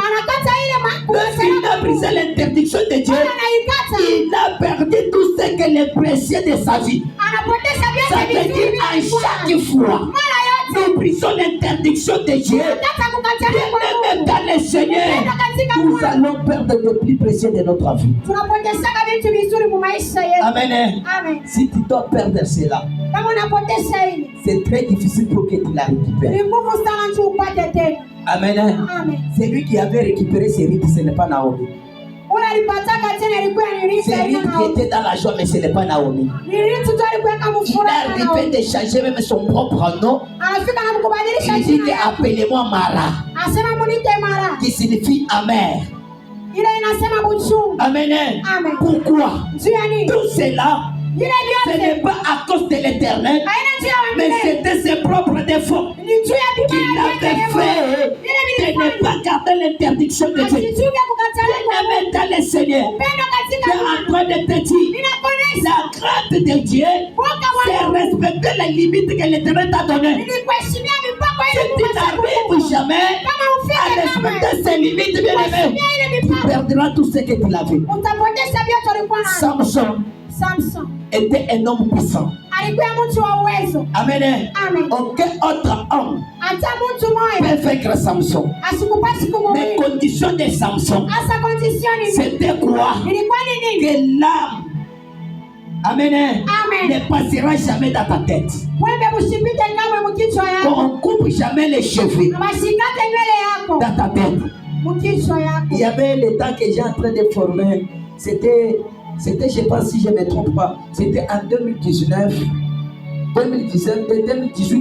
Lorsqu'il a brisé l'interdiction de Dieu, il a perdu tout ce que les précieux de sa vie. Ça veut dire à chaque fois, nous brisons l'interdiction de Dieu. Même dans le Seigneur, nous allons perdre le plus précieux de notre vie. Amen. Si tu dois perdre cela, c'est très difficile pour que tu la récupères. Amen. C'est lui qui avait récupéré ses rites, ce n'est pas Naomi. C'est lui qui était dans la joie, mais ce n'est pas Naomi. Il a arrivé de changer même son propre nom. Il dit appelez-moi Mara, qui signifie amère. Amen. Pourquoi? Tout cela, ce n'est pas à cause de l'Éternel, mais c'était ses propres défauts qu'il avait fait de ne pas garder l'interdiction de Dieu. Bien-aimé dans le Seigneur, tu es en train de te dire, la crainte de Dieu, c'est respecter les limites que l'Éternel t'a données. Si tu n'arrives jamais à respecter ces limites, bien-aimé, tu perdras tout ce que tu avais. Samson était un homme puissant. Amen. Aucun autre homme peut vaincre Samson. Les conditions de Samson, c'était quoi? Que l'âme, amen, ne passera jamais dans ta tête. Qu'on ne coupe jamais les cheveux dans ta tête. Il y avait le temps que j'ai en train de former. C'était, je ne sais pas si je ne me trompe pas, c'était en 2018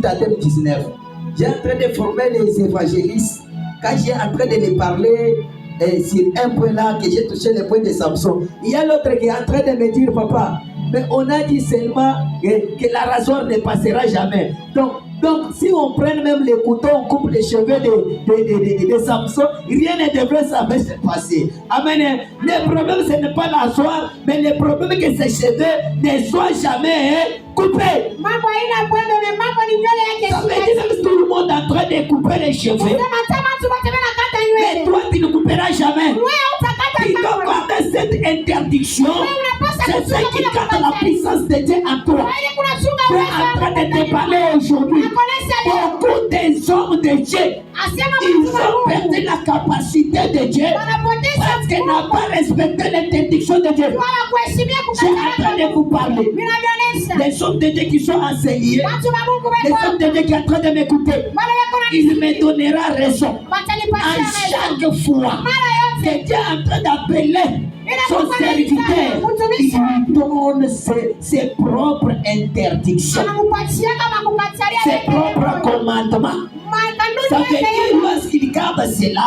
à 2019. J'ai en train de former les évangélistes. Quand j'ai en train de les parler sur un point là, que j'ai touché le point de Samson, il y a l'autre qui est en train de me dire, papa, mais on a dit seulement que la rasoir ne passera jamais. Donc, si on prend même les couteaux, on coupe les cheveux de Samson, rien ne devrait se passer. Amen. Le problème, ce n'est pas la rasoir, mais le problème est que ces cheveux ne soient jamais coupés. Ça veut dire que tout le monde est en train de couper les cheveux. Mais toi, tu ne couperas jamais. Tu dois garder cette interdiction. C'est ce qui garde la puissance de Dieu en toi. Tu es en train de te parler aujourd'hui. Beaucoup des hommes de Dieu, ils ont perdu la capacité de Dieu parce qu'ils n'ont pas respecté l'interdiction de Dieu. Je suis en train de vous parler. Les hommes de Dieu qui sont enseignés, les hommes de Dieu qui sont en train de m'écouter, il me donnera raison. À chaque fois que Dieu est en train d'appeler son serviteur, il lui donne ses propres interdictions, ses propres commandements. Ça veut dire lorsqu'il garde cela,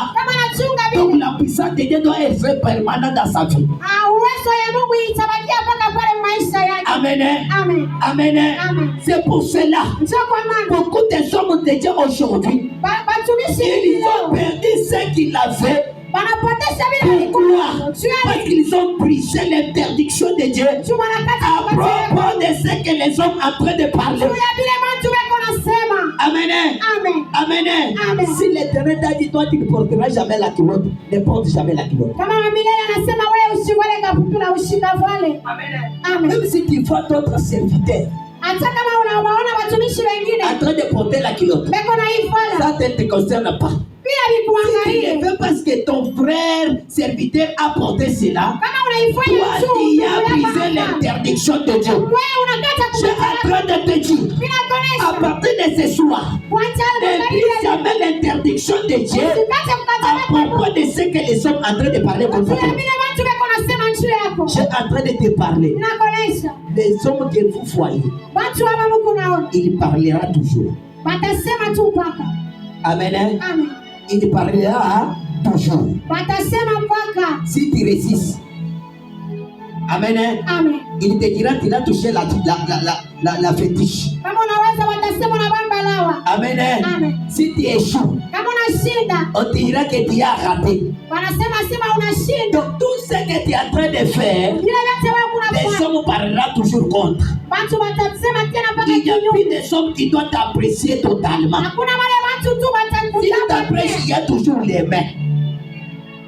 donc la puissance de Dieu doit être permanente dans sa vie. Amen. Amen. C'est pour cela beaucoup des hommes de Dieu aujourd'hui, ils ont perdu ce qu'ils avaient. Pourquoi? Parce qu'ils ont brisé l'interdiction de Dieu à propos de ce que les hommes sont en train de parler. Amen. Amen. Si l'Éternel t'a dit, toi tu ne porteras jamais la culotte, ne porte jamais la culotte. Amen. Même si tu vois d'autres serviteurs en train de porter la culotte, ça ne te concerne pas. Si tu le veux parce que ton frère serviteur a porté cela, toi tu as brisé l'interdiction de Dieu. Je suis en train de te dire, à partir de ce soir, ne brise jamais l'interdiction de Dieu à propos de ce que les hommes sont en train de parler contre toi. Je suis en train de te parler. Les hommes que vous voyez, il parlera toujours. Amen. Il parlera toujours. Si tu résistes, amen. Il te dira qu'il a touché la fétiche. Amen. Amen. Si tu échoues, Kama unashinda, on dira que tu as raté. wanasema sema unashinda. Donc tout ce que tu es en train de faire, Vile vyote wewe les unafanya. hommes parleront toujours contre. Watu watasema tena mpaka Il n'y a plus kinyume. des hommes qui doivent t'apprécier totalement. Hakuna wale watu tu S'ils t'apprécient, il y a toujours les mains.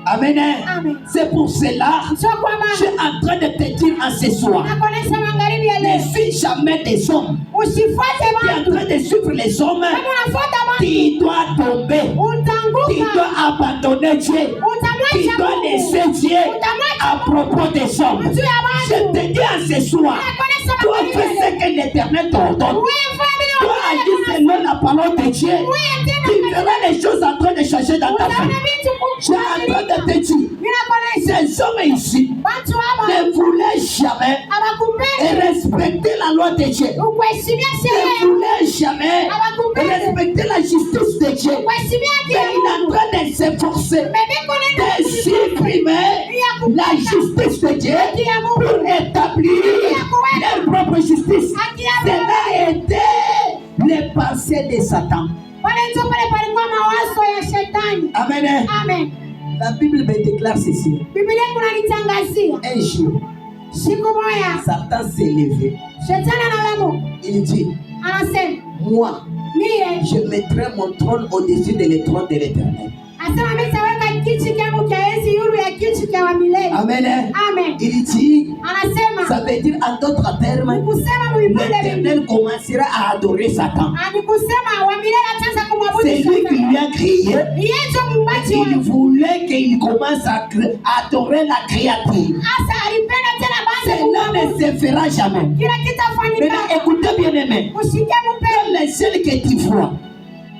Amen. Amen. C'est pour cela Sio kwa je suis maana. en train de te dire en ce soir, Nakuonesha magharibi ya ne leo. suis jamais des hommes. Usifuate Tu es en watu. train de suivre les hommes, Kama unafuata watu, tu dois tomber. Tu utaanguka. dois abandonner Dieu. Tu Utamwacha dois Mungu. laisser Dieu à propos des hommes. Juu ya Je watu. te dis en ce soir, Nakuonesha toi magharibi fais ya ce leo. que l'Éternel t'ordonne. Wewe fanya vile Toi agis selon la parole de Dieu. Wewe tena Tu verras les choses en train de changer dans ta utaona vie. vitu Je suis en train de te dire, Ninakuonesha ces hommes ici watu hapa ne voulaient jamais hawakupendi respecter la loi de Dieu. kuheshimia Ne sheria, voulaient jamais respecter la justice de Dieu. kuheshimia Mais kila il est en Mungu. train de s'efforcer Bebeko nenda de supprimer la justice de Dieu pour établir leur propre justice. Cela a été le passé de Satan. pale ndio pale palikuwa mawazo ya shetani. Amen. Amen. La Bible me déclare ceci. Biblia kunanitangazia Un jour, siku moja Satan s'est levé. shetani analamuka, Il dit, anasema moi, mie, je mettrai mon trône au-dessus de trône de l'Éternel. asema mimi nitaweka kiti changu cha enzi yulu ya kiti cha wa milele. Amen. Amen. Il dit, Anasema ça veut dire en d'autres termes, kusema muipende Biblia. l'Éternel commencera à adorer Satan. Ani kusema wa milele ataanza kumwabudu C'est lui qui shetani. lui a créé. Yeye ndio muumbaji Il wake. voulait qu'il commence à adorer la créature. Asa alipenda tena basi Cela kumwabudu. ne se fera jamais. Kila kitu afanyika. Maintenant, écoutez bien aimé. Ushike mpendo. Dans les ciels que tu vois,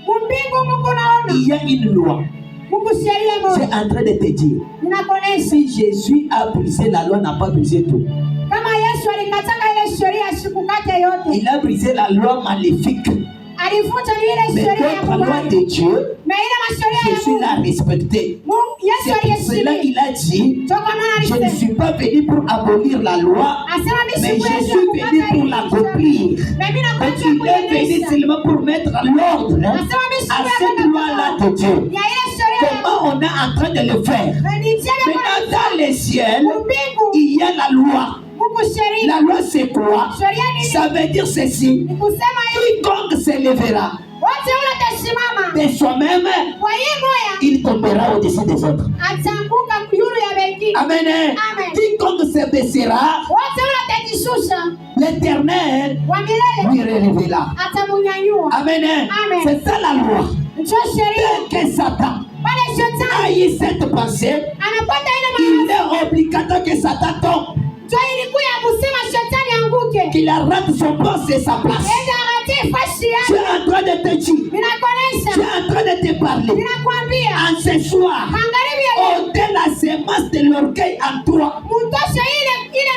Mbingu Mungu naona. il y a une loi. Mungu sheria J'ai moja. en train de te dire, Ninakuonesha si Jésus a brisé la loi, n'a pas brisé tout. kama Yesu alikataka ile sheria asikukate yote. Il a brisé la loi maléfique. Alifuta ile Mais sheria ya d'autres lois kubaya. de Dieu, Na ile masheria ya Jésus Mungu. l'a respecté. Yesu C'est pour cela aliheshimia. qu'il a dit, Toka maana je ne alisema. suis pas venu pour abolir la loi, Asema mimi mais sikuja je suis venu pour l'accomplir. Na mimi Donc nakuja il est venu kuiendesha. seulement pour mettre l'ordre Asema mimi à sikuja cette loi-là de Dieu. Ya ile sheria ya Comment on est en train de le faire? Maintenant, dans les ciels, Mbingu il y a la loi. Mungu sheria. La loi, c'est quoi? Sheria ni Ça veut dire ceci. ni kusema hivi. Quiconque se lèvera Wote ule tasimama. de soi-même, Kwa hiyo moya il tombera au-dessus des autres. ataanguka yule ya wengine. Amen. Amen. Quiconque se baissera, Wote ule atajishusha l'Éternel wa milele lui relèvera. atamunyanyua. Amen. Amen. C'est ça la loi. Ndio sheria. Dès que Satan Pale a shetani eu cette pensée, anapata ile il mawazo. est obligatoire que Satan tombe, Ndio ilikuwa ya kusema shetani anguke. qu'il rate son poste et sa place. Enda akatie fashi Je yake. suis en train de te dire, je Ninakuonesha. suis en train de te parler. Ninakwambia. En ce soir, Magharibi ya ôtez la semence de l'orgueil en toi. mutoshe ile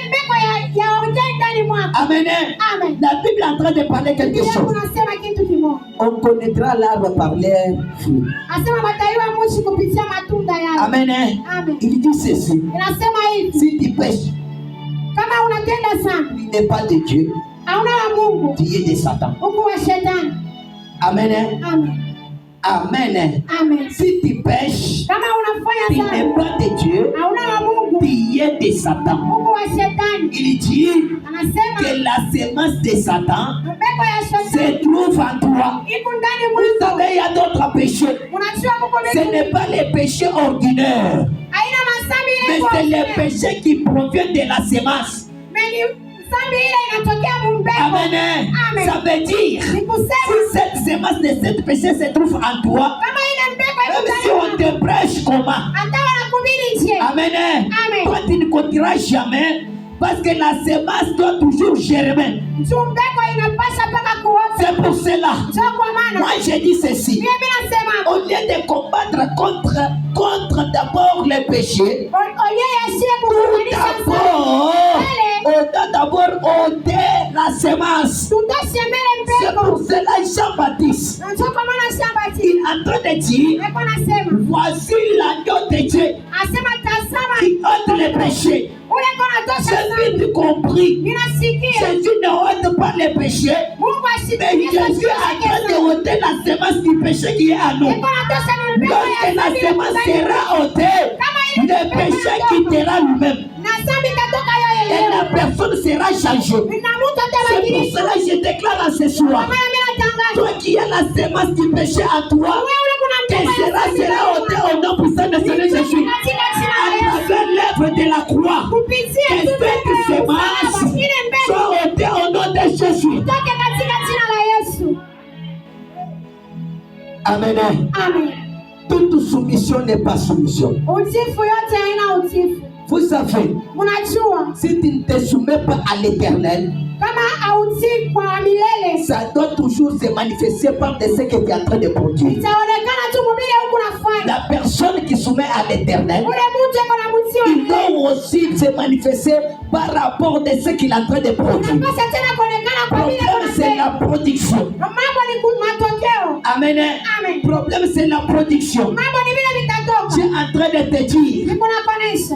mbeko ya ongea ndani mwako. Amen. Amen. La Bible est en train de parler quelque Biblia chose. kunasema kitu kimoja. On connaîtra l'arbre par leurs fruits. Asema wataiwa mwishi kupitia matunda yao. Amen. Amen. Il dit ceci. Inasema hivi. Si tu pêches, Kama unatenda sana, tu n'es pas de Dieu, hauna wa Mungu, tu es de Satan. uko wa shetani. Amen. Amen. Amen. Amen. Si tu pêches, Kama unafanya tu n'es sana, pas de Dieu, hauna wa Mungu, tu es de Satan. uko wa shetani. Il dit Anasema que la semence de Satan mbeko ya se shetani trouve en toi. iko ndani Vous mwako. savez, il y a d'autres péchés. Unajua kuko Ce n'est pas les péchés ordinaires, haina masambi mais ile c'est les kwa péchés qui proviennent de la semence. meni sambi ile inatokea mumbeko. Amen. Amen. Ça veut dire, Ni kusema si cette semence de cette péché se trouve en toi, kama ile mbeko iko même si ndani on mwako, te prêche comment? hata wanakubiri je? Amen. Amen. Toi, tu ne continueras jamais parce que la semence doit toujours germer. Mbeko inapasha mpaka kuota. C'est pour cela. Sio kwa maana Moi, je dis ceci. mimi nasema Au lieu de combattre contre d'abord le péché, oye yasiye kukumanisha d'abord, Allez. on doit d'abord ôter la semence. tutoshe mbele C'est pour mbeko. cela Jean-Baptiste, Na sio kwa maana shamba il ti. est en train de dire, Eko nasema. voici l'agneau de Dieu Asema tazama qui ôte le péché. ule kona tosha Jésus sana. a compris. Ninasikia Jésus ne ôte pas le péché, Mungu mais ashikilie Jésus est en train de ôter la semence du péché qui est à nous. Lorsque la semence sera ôtée, le péché quittera lui-même. Et la personne sera changée. C'est pour cela que je déclare à ce soir, toi qui as la semence du péché à toi, que sera ôté au nom puissant de Seigneur Jésus. À travers l'œuvre de la croix, que cette semence soit ôtée au nom de Jésus. Amen. Toute soumission n'est pas soumission. Vous savez, si tu ne te soumets pas à l'Éternel, ça doit toujours se manifester par ce que tu es en train de produire. La personne qui soumet à l'Éternel, il doit aussi se manifester par rapport à ce qu'il est en train de produire. Le problème, c'est la production. Amen. Le problème, c'est la production. Tu es en train de te dire,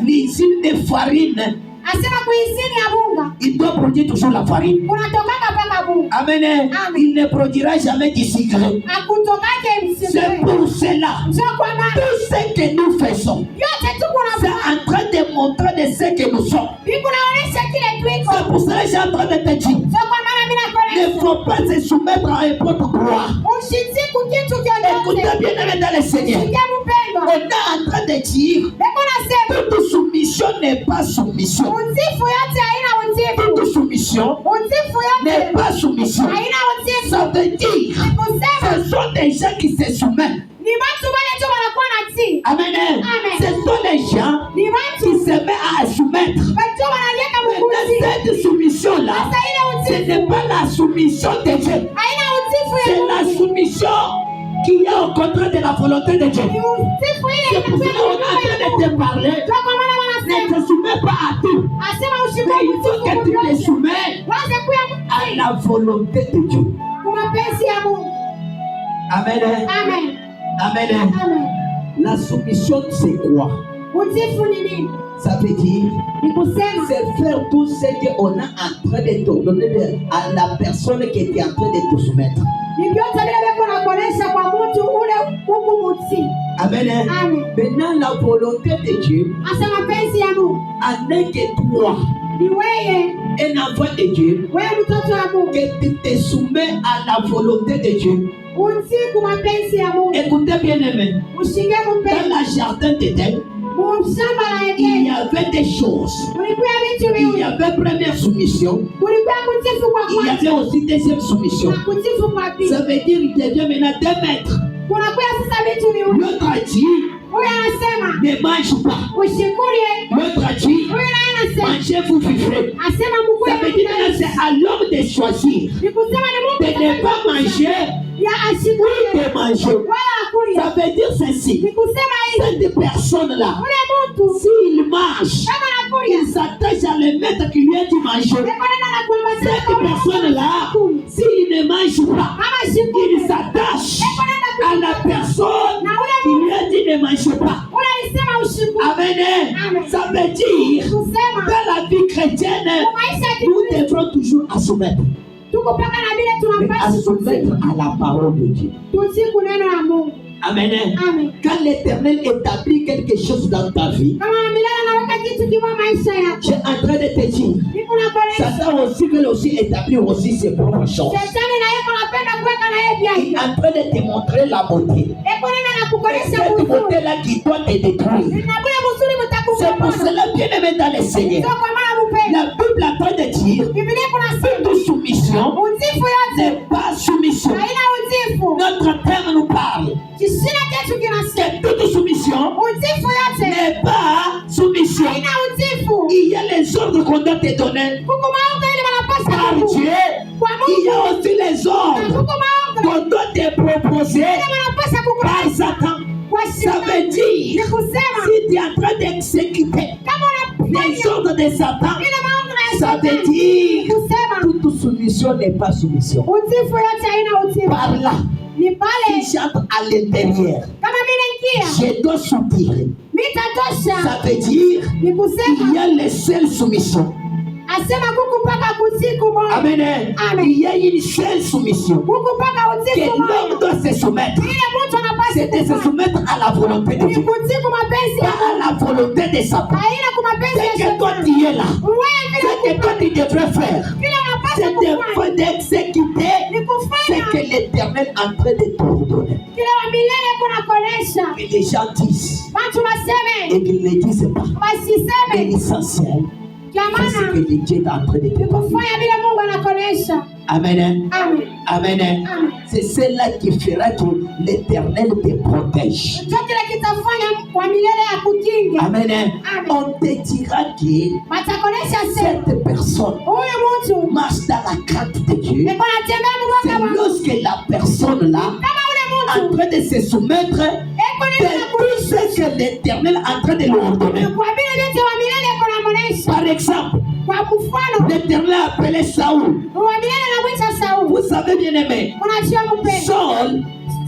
l'usine de farine, il doit produire toujours la farine. Amen. Il ne produira jamais du sucre. C'est pour cela, tout ce que nous faisons, c'est en train de montrer de ce que nous sommes. C'est pour cela que j'ai en train de te dire, il ne faut pas se soumettre à n'importe quoi. Écoutez bien aimé dans le Seigneur. On est en train de dire, toute soumission n'est pas soumission. Toute soumission n'est pas soumission. Ça veut dire, ce sont des gens qui se soumettent. Amen. Ce sont les gens qui se mettent à soumettre. Mais cette soumission-là, ce n'est pas la soumission de Dieu. C'est la soumission qui est au contraire de la volonté de Dieu. C'est pour cela qu'on est en train de te parler. Ne te soumets pas à tout. Mais il faut que tu te soumets à la volonté de Dieu. Amen. Amen. La soumission, c'est quoi? Ça veut dire, c'est faire tout ce qu'on est en train de te donner à la personne qui est en train de te soumettre. Amen. Maintenant, la volonté de Dieu, avec toi, un enfant de Dieu, que tu te soumets à la volonté de Dieu. Écoutez bien aimé, dans le jardin d'Éden, il y avait des choses. Il y avait première soumission. Il y avait aussi deuxième soumission. Ça veut dire qu'il devient maintenant 2 mètres. L'autre a dit, ne mange pas. L'autre a dit, mangez, vous vivrez. Ça veut dire que c'est à l'homme de choisir de ne pas manger ou de manger. Ça veut dire ceci. Cette personne-là, s'il marche, il s'attache à le maître qui lui a dit manger. Cette personne-là, s'il ne mange pas, il s'attache à la personne qui lui a dit ne mange pas. Amen. Ça veut dire, dans la vie chrétienne, nous devrons toujours à soumettre. À soumettre à la parole de Dieu. Amen. Quand l'Éternel établit quelque chose dans ta vie, j'ai en train de te dire, Satan aussi veut aussi établir aussi ses propres choses. Il est en train de te montrer la beauté. Et cette beauté-là qui doit te détruire. C'est pour cela, bien aimé dans le Seigneur, la Bible a train de dire, toute soumission n'est pas soumission. Notre terme nous parle que toute soumission n'est pas soumission. Il y a les ordres qu'on doit te donner par Dieu. Il y a aussi les ordres qu'on doit te proposer par Satan. Ça veut dire, si tu es en train d'exécuter les ordres de Satan, ça veut dire toute soumission n'est pas soumission. Par là, si j'entre à l'intérieur, je dois soutenir. Ça veut dire qu'il y a les seules soumissions. Asema kuku paka kusiku moja. Amen. Amen. Il y a une seule soumission. Kuku paka Que usiku l'homme moja. doit se soumettre. Ile mtu anapaswa C'est de se kufanya. soumettre à la volonté de Ni Dieu. kusiku mapenzi ya Pas à Mungu. la volonté de Satan. Haina kwa mapenzi ya C'est que toi shetani. tu es là. Wewe Ce vile que toi tu devrais faire, vile unapaswa c'est kufanya. d'exécuter Ni ce kufanya que l'Éternel est en train de t'ordonner. kile wa milele kuna konesha. Que les gens disent Watu waseme, et qu'ils ne disent pas. Mais wasiseme. l'essentiel, Kwa c'est ce maana que le Dieu est en train de te ni dire. kufanya vile Mungu anakonesha. Amen. Amen. Amen. Amen. C'est cela qui fera que l'Éternel te protège. Ndio kile kitafanya kwa milele ya kukinga. Amen. Amen. On te dira que Watakonesha sema cette personne huyu mtu marche dans la crainte de Dieu. niko natembea C'est mwaka wa lorsque la personne là, kama ule en mtu train de se soumettre, eko de tout ce que l'Éternel est en train de lui ordonner. kwa vile vyote wa milele kuna monesha. Par exemple, Kwa mfano l'Éternel a appelé Saoul. wa milele anamwita Sauli. Vous savez bien aimé, Unachia mpendo. Saul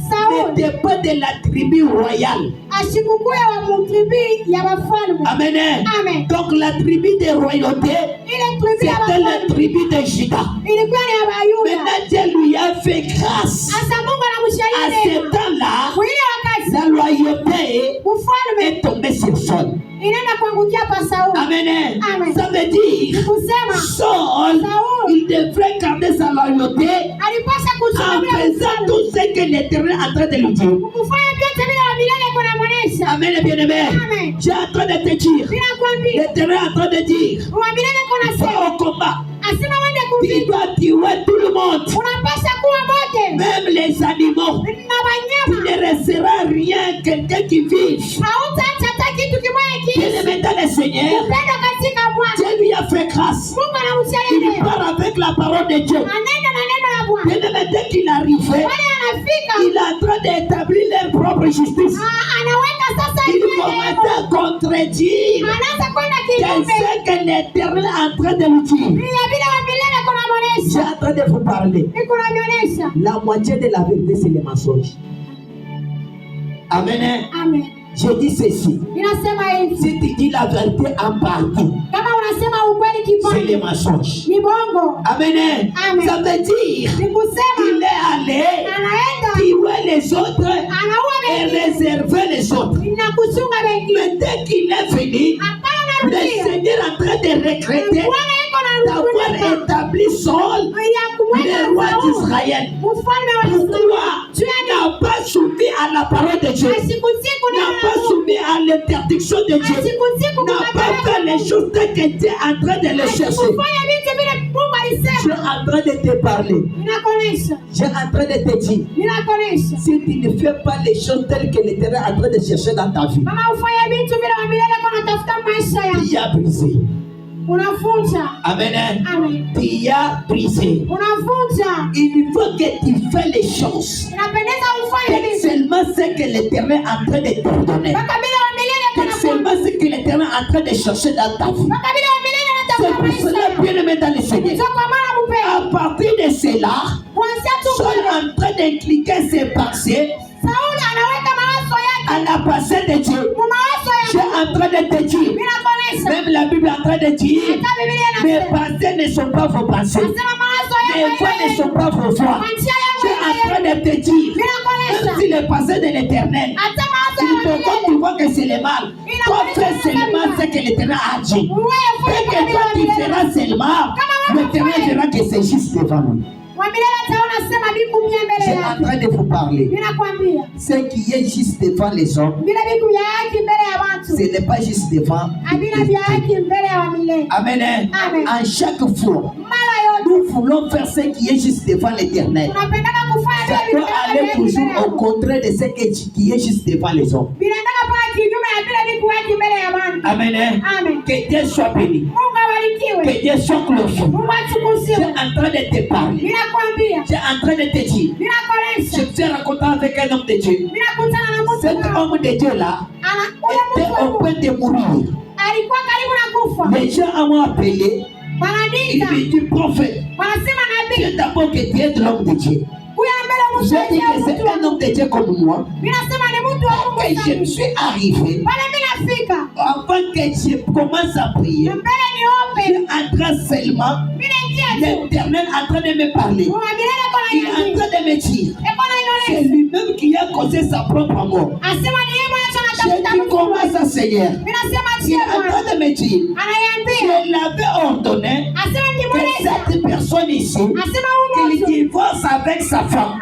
Sauli n'était pas de la tribu royale. ashikukuya wa mtribi ya wafalme. Amen. Amen. Donc la tribu de royauté, Ile tribi ya c'était la wafalme tribu de Juda. ilikuwa ni ya Wayuda. Maintenant, Dieu lui a fait grâce. Asa Mungu À anamshauri ce neema. temps-là, Kwa ile wakati la loyauté mfalme est tombée sur Saul. inaenda kuangukia pa Sauli. Amen. Amen. Ça veut dire, Kusema Saul, il devrait garder sa loyauté alipasha kuchunga en vile faisant mfalme. tout ce que l'Éternel est en train de lui dire. Kufanya vyote vile wa milele kuna monesha. Amen, bien-aimé. Amen. J'ai en train de te dire, Bila kuambia l'Éternel est en train de dire, wa milele kuna va sema. au combat. Asema wende Tu kuvita. dois tuer tout le monde, Unapasha kuwa mote. même les animaux. Na Il ne wanyama. restera rien, quelqu'un qui vit. Hautaacha hata kitu kimoja kiishi. Bien-aimé dans le Seigneur, Upendo katika Bwana. Dieu lui a fait grâce. Mungu anamshauri Il neema. part avec la parole de Dieu. Anaenda na neno la Bwana. Bien-aimé, dès qu'il arrivait, Pale anafika il est en train d'établir leur propre justice. anaweka sasa Il ile commençait à contredire anaanza kwenda c'est kinyume. ce que l'Éternel est en train de lui dire. Bila bila wa milele kuna J'ai monesha. en train de vous parler. Ni kuna monesha. La moitié de la vérité, c'est le mensonge. Amen. Amen. Je dis ceci. Ninasema hivi. Si tu dis la vérité en partie, Kama unasema ukweli c'est le kipande mensonge. ni bongo. Amen. Amen. Ça veut dire Ni kusema qu'il est allé anaenda tuer les autres anaua et wengine réserver les autres. na kuchunga wengine. Mais dès qu'il est venu, Hapana le narudia. Seigneur est en train de regretter Bwana yuko na d'avoir ruhusa établi Saul, ya kumweka le roi Sauli d'Israël. mfalme wa Pourquoi Israeli. tu n'as pas soumis à la parole de Dieu? Asikusiku N'a pas soumis à l'interdiction de Dieu. Asikusiku N'a pas fait les choses telles que Dieu est en train de les chercher. Asikufanya vitu vile Mungu Je suis alisema. en train de te parler. Ninakonesha. Je suis en train de te dire. Ninakonesha. Si tu ne fais pas les choses telles que l'Éternel est en train de chercher dans ta vie, Kama ufanye vitu vile wa milele kwa unatafuta maisha yako. tu as brisé. Unafunja. Amen. Amen. Tu as brisé. Unafunja. Il faut que tu fais les choses. Inapendeza ufanye Fais vitu. seulement ce que l'Éternel est en train de t'ordonner. Mpaka bila wa milele Fais kuna seulement ce que l'Éternel est en train de chercher dans ta vie. mpaka bila wa milele C'est anatafuta pour maisha cela, yako. bien aimé dans le Seigneur. Sio kwa maana mpendo. À partir de cela, Kuanzia tu Saul pale. est en train d'incliquer ses pensées Sauli anaweka mawazo yake. à la pensée de Dieu. Kwa mawazo Je suis yake. en train de te dire, Ninakonesha. même la Bible est en train de dire, Hata Biblia mes inasema. pensées ne sont pas vos pensées. Nasema mawazo Mes yako voix ne sont pas vos voix. kwa njia yangu Je suis en train yenyewe. de te dire, Ninakonesha. même si les pensées de l'Éternel, Hata mawazo il ya faut que tu milele. vois que c'est le mal. Toi, fais seulement ce que l'Éternel a dit. Wewe fanya Dès kama que vile toi wa tu milele. feras seulement, l'Éternel verra que c'est juste devant nous. Wa milele ataona sema biku mia Je mbele suis en yake. train de vous parler. Ninakwambia. Ce qui est juste devant les hommes, Bila biku vya haki mbele ya watu. ce n'est pas juste devant. Havina vya haki mbele ya wa milele. Amen. Amen. En chaque fois, Mara yote nous voulons faire ce qui est juste devant l'Éternel. tunapendaka kufanya Ça vile doit vitu aller vya toujours mbele ya au contraire de ce qui est juste devant les hommes. vinataka paa kinyume ya vile vitu haki mbele ya watu. Amen. Amen. Que Dieu soit béni. Mungu abarikiwe. Que Dieu soit glorifié. Mungu Je suis atukuziwe. en train de te parler. Ninakwambia. Je suis en train de te dire. Je Ninakonesha. me suis rencontré avec un homme de Dieu. Ninakutana na mtu Cet mmoja. homme de Dieu-là Ana ule était mtu au point de mourir. alikuwa karibu na kufa. Les gens m'ont appelé. Il Wananiita. me dit, prophète, Wanasema tu nabii. es d'abord que tu es de l'homme de Die. Kuya mbele Je dis que c'est un homme de Dieu comme moi. Ninasema ni mtu wa Mungu Et je me sana. suis arrivé. Pale mimi nafika. Avant que je commence à prier, Mbele niombe. je entrain seulement. Mimi naingia tu. L'Éternel est en train de me parler. Mwambilele kwa Il est en nani? train de me dire. Eko na C'est yule. lui-même qui a causé sa propre mort. Asema ni yeye mwenye J'ai anatafuta dit mtu. comment ça, Seigneur? Mimi nasema Il tie est en Bwana. train de me dire. Ananiambia. Je l'avais ordonné Asema que ndimweleza. cette personne ici, Asema huyu qu'il mtu. divorce avec sa femme.